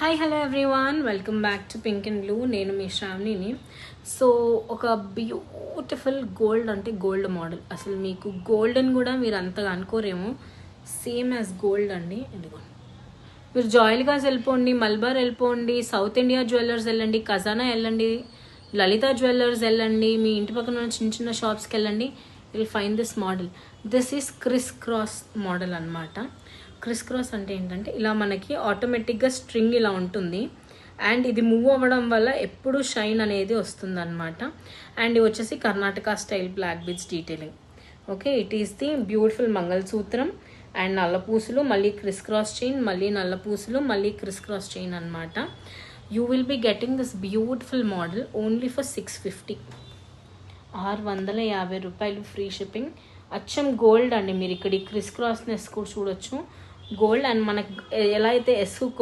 Hi hello everyone, welcome back to pink and blue. నేను మీ శ్రావణిని. So ఒక beautiful gold అంటే gold model, అసలు మీకు గోల్డ్ అని కూడా మీరు అంతగా అనుకోరేమో, సేమ్ యాజ్ గోల్డ్ అండి. ఇదిగో మీరు జాయిల్గాస్ వెళ్ళిపోండి, మల్బార్ వెళ్ళిపోండి, సౌత్ ఇండియా జ్యువెలర్స్ వెళ్ళండి, ఖజానా వెళ్ళండి, లలిత జ్యువెలర్స్ వెళ్ళండి, మీ ఇంటి పక్కన ఉన్న చిన్న చిన్న షాప్స్కి వెళ్ళండి, will find this model. This is criss cross model అనమాట. క్రిస్ క్రాస్ అంటే ఏంటంటే ఇలా మనకి ఆటోమేటిక్గా స్ట్రింగ్ ఇలా ఉంటుంది అండ్ ఇది మూవ్ అవ్వడం వల్ల ఎప్పుడు షైన్ అనేది వస్తుంది అనమాట. అండ్ ఇది వచ్చేసి Karnataka style black beads detailing. Okay, it is the beautiful మంగళసూత్రం అండ్ నల్లపూసలు, మళ్ళీ క్రిస్ క్రాస్ చైన్, మళ్ళీ నల్లపూసలు, మళ్ళీ క్రిస్ క్రాస్ చైన్ అనమాట. You will be getting this beautiful model only for 650, 650 రూపాయలు, ఫ్రీ షిప్పింగ్. అచ్చం గోల్డ్ అండి. మీరు ఇక్కడ క్రిస్ క్రాస్నెస్ కూడా చూడొచ్చు, గోల్డ్. అండ్ మనకి ఎలా అయితే ఎస్ హుక్